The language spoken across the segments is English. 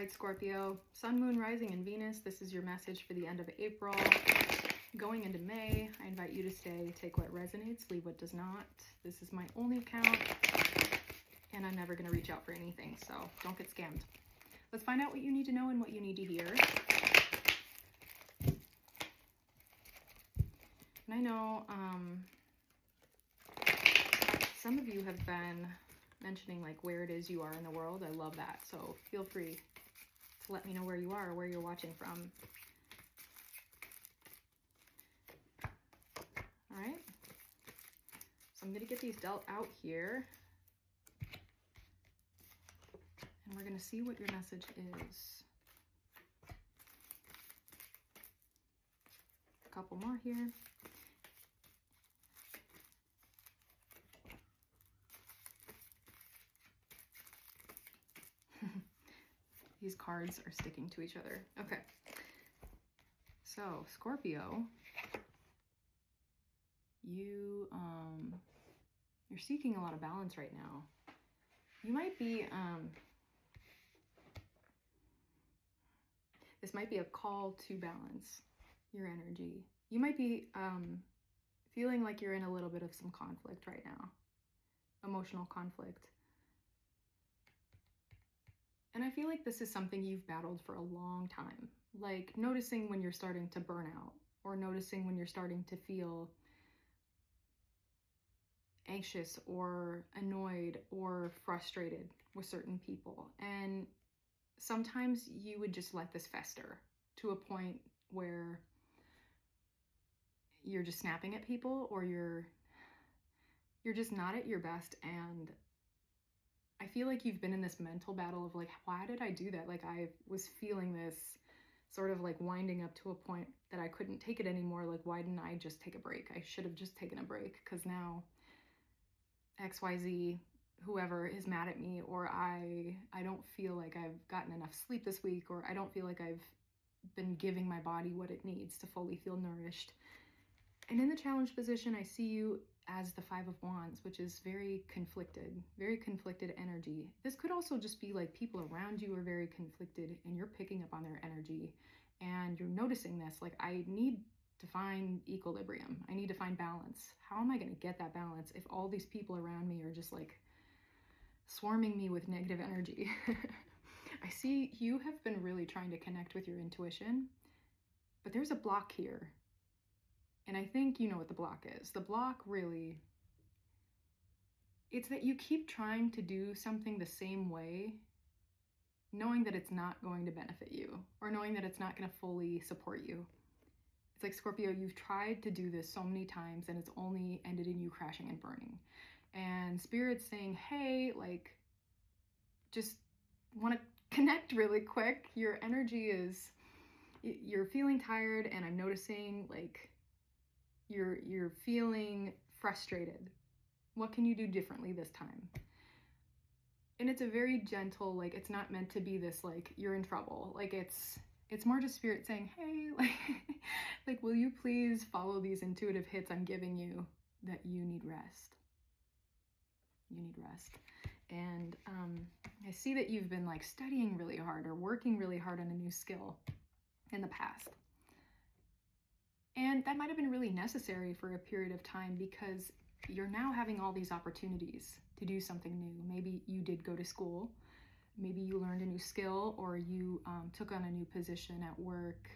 right, Scorpio, Sun, Moon, Rising, and Venus. This is your message for the end of April. Going into May, I invite you to stay. Take what resonates, leave what does not. This is my only account, and I'm never going to reach out for anything, so don't get scammed. Let's find out what you need to know and what you need to hear. And I know some of you have been mentioning like where it is you are in the world. I love that. So feel free to let me know where you are or where you're watching from. All right. So I'm going to get these dealt out here. And we're going to see what your message is. A couple more here. These cards are sticking to each other. Okay. So, Scorpio, you're seeking a lot of balance right now. You might be, this might be a call to balance your energy. You might be feeling like you're in a little bit of some conflict right now, emotional conflict. And I feel like this is something you've battled for a long time, like noticing when you're starting to burn out or noticing when you're starting to feel anxious or annoyed or frustrated with certain people. And sometimes you would just let this fester to a point where you're just snapping at people or you're just not at your best. And I feel like you've been in this mental battle of like, why did I do that? Like I was feeling this sort of like winding up to a point that I couldn't take it anymore. Like, why didn't I just take a break? I should have just taken a break because now XYZ, whoever is mad at me, or I don't feel like I've gotten enough sleep this week, or I don't feel like I've been giving my body what it needs to fully feel nourished. And in the challenge position, I see you as the Five of Wands, which is very conflicted energy. This could also just be like people around you are very conflicted and you're picking up on their energy and you're noticing this. Like, I need to find equilibrium. I need to find balance. How am I going to get that balance if all these people around me are just like swarming me with negative energy? I see you have been really trying to connect with your intuition, but there's a block here. And I think you know what the block is. The block really, it's that you keep trying to do something the same way, knowing that it's not going to benefit you or knowing that it's not going to fully support you. It's like, Scorpio, you've tried to do this so many times and it's only ended in you crashing and burning. And Spirit's saying, hey, like, just want to connect really quick. Your energy is, you're feeling tired, and I'm noticing like you're feeling frustrated. What can you do differently this time? And it's a very gentle, like, it's not meant to be this like you're in trouble. Like it's more just Spirit saying, hey, like will you please follow these intuitive hits I'm giving you, that you need rest. You need rest. And I see that you've been like studying really hard or working really hard on a new skill in the past. And that might have been really necessary for a period of time because you're now having all these opportunities to do something new. Maybe you did go to school, maybe you learned a new skill, or you took on a new position at work.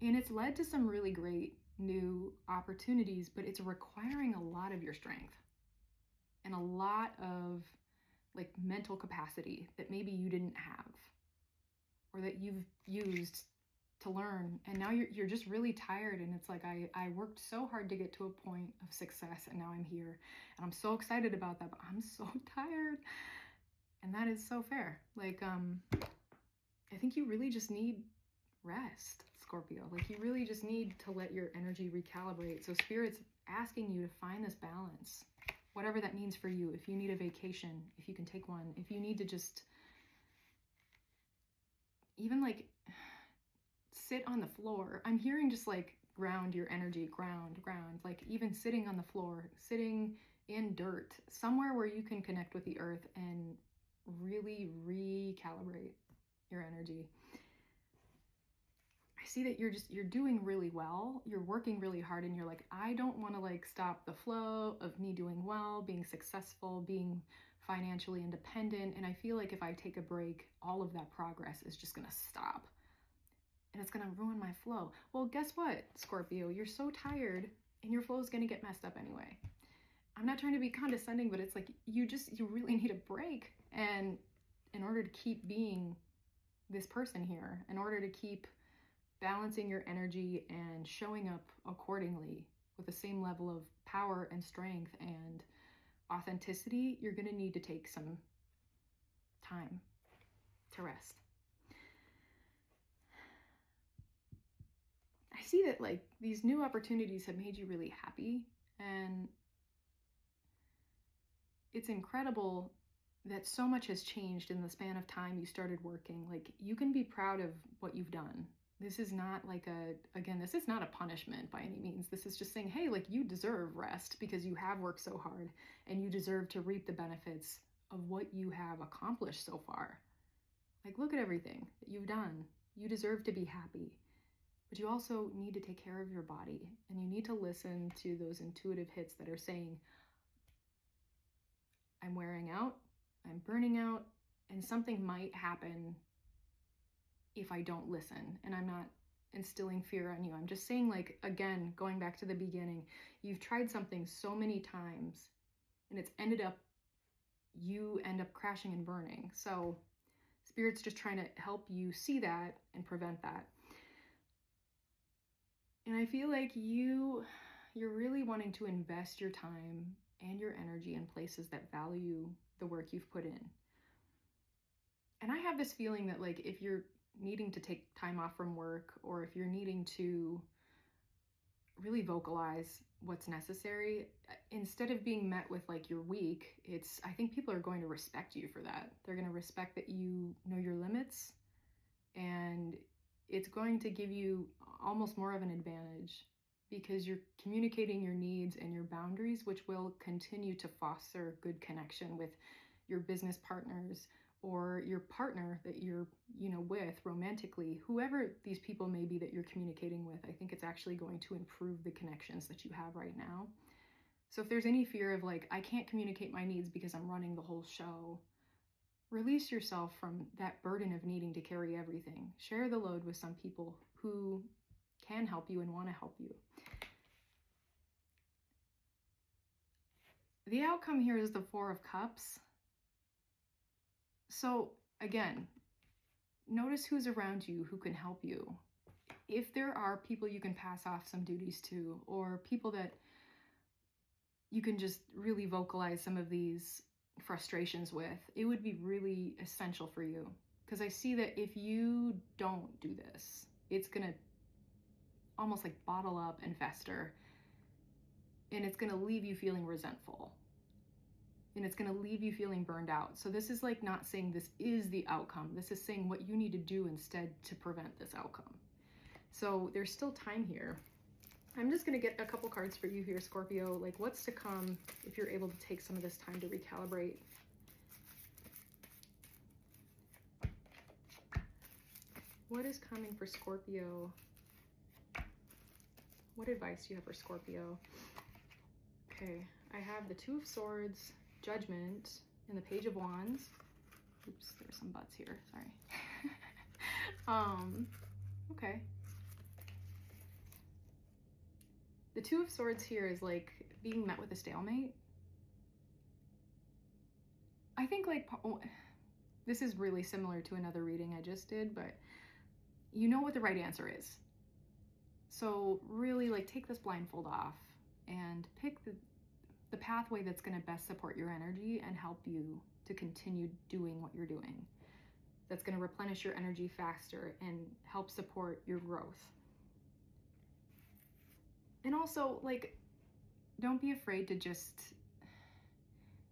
And it's led to some really great new opportunities, but it's requiring a lot of your strength and a lot of like mental capacity that maybe you didn't have or that you've used to learn. And now you're just really tired, and it's like I worked so hard to get to a point of success, and now I'm here and I'm so excited about that, but I'm so tired. And that is so fair. Like I think you really just need rest, Scorpio. Like you really just need to let your energy recalibrate. So Spirit's asking you to find this balance, whatever that means for you. If you need a vacation, if you can take one, if you need to just even like sit on the floor. I'm hearing just like ground your energy, ground, like even sitting on the floor, sitting in dirt, somewhere where you can connect with the earth and really recalibrate. your energy. I see that you're doing really well. You're working really hard and you're like, I don't want to like stop the flow of me doing well, being successful, being financially independent. And I feel like if I take a break, all of that progress is just going to stop. And it's going to ruin my flow. Well, guess what, Scorpio? You're so tired and your flow is going to get messed up anyway. I'm not trying to be condescending, but it's like you really need a break. And in order to keep being this person here, in order to keep balancing your energy and showing up accordingly with the same level of power and strength and authenticity, you're going to need to take some time to rest. I see that like these new opportunities have made you really happy, and it's incredible that so much has changed in the span of time you started working. Like, you can be proud of what you've done. This is not like this is not a punishment by any means. This is just saying, hey, like, you deserve rest because you have worked so hard and you deserve to reap the benefits of what you have accomplished so far. Like, look at everything that you've done. You deserve to be happy, but you also need to take care of your body, and you need to listen to those intuitive hits that are saying, I'm wearing out, I'm burning out, and something might happen if I don't listen. And I'm not instilling fear on you. I'm just saying, like, again, going back to the beginning, you've tried something so many times and it's you end up crashing and burning. So Spirit's just trying to help you see that and prevent that. And I feel like you're really wanting to invest your time and your energy in places that value the work you've put in. And I have this feeling that, like, if you're needing to take time off from work, or if you're needing to really vocalize what's necessary, instead of being met with like you're weak, I think people are going to respect you for that. They're going to respect that you know your limits, and it's going to give you almost more of an advantage because you're communicating your needs and your boundaries, which will continue to foster good connection with your business partners or your partner that you're, with romantically, whoever these people may be that you're communicating with. I think it's actually going to improve the connections that you have right now. So if there's any fear of like, I can't communicate my needs because I'm running the whole show, release yourself from that burden of needing to carry everything. Share the load with some people who can help you and want to help you. The outcome here is the Four of Cups. So again, notice who's around you who can help you. If there are people you can pass off some duties to, or people that you can just really vocalize some of these frustrations with, it would be really essential for you. Because I see that if you don't do this, it's going to almost like bottle up and fester, and it's going to leave you feeling resentful, and it's going to leave you feeling burned out. So this is like not saying this is the outcome. This is saying what you need to do instead to prevent this outcome. So there's still time here. I'm just going to get a couple cards for you here, Scorpio. Like, what's to come if you're able to take some of this time to recalibrate. What is coming for Scorpio? What advice do you have for Scorpio? Okay, I have the Two of Swords, Judgment, and the Page of Wands. Oops, there's some butts here, sorry. Okay. The Two of Swords here is like being met with a stalemate. I think like this is really similar to another reading I just did, but you know what the right answer is. So really, like, take this blindfold off and pick the pathway that's going to best support your energy and help you to continue doing what you're doing. That's going to replenish your energy faster and help support your growth. And also, like, don't be afraid to just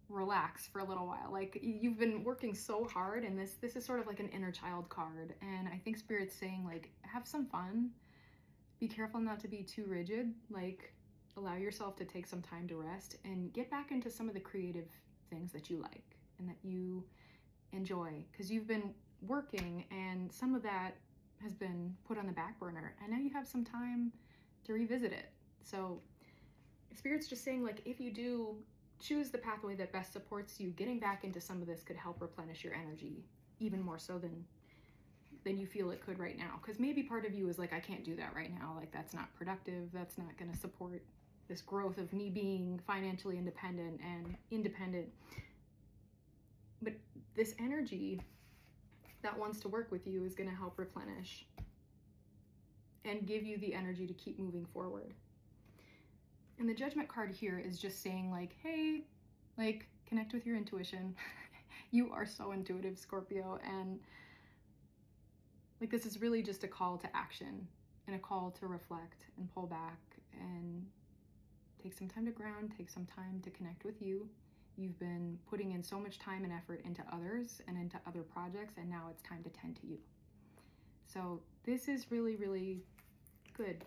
relax for a little while. Like, you've been working so hard, and this is sort of like an inner child card. And I think Spirit's saying, like, have some fun. Be careful not to be too rigid. Like, allow yourself to take some time to rest and get back into some of the creative things that you like and that you enjoy, because you've been working, and some of that has been put on the back burner, and now you have some time to revisit it. So Spirit's just saying, like, if you do choose the pathway that best supports you, getting back into some of this could help replenish your energy even more so than you feel it could right now. Because maybe part of you is like, I can't do that right now. Like, that's not productive. That's not going to support this growth of me being financially independent and independent. But this energy that wants to work with you is going to help replenish and give you the energy to keep moving forward. And the Judgment card here is just saying, like, hey, like, connect with your intuition. You are so intuitive, Scorpio, and like, this is really just a call to action and a call to reflect and pull back and take some time to ground, take some time to connect with you. You've been putting in so much time and effort into others and into other projects, and now it's time to tend to you. So this is really, really good.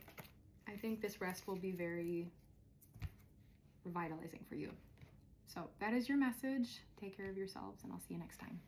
I think this rest will be very revitalizing for you. So that is your message. Take care of yourselves, and I'll see you next time.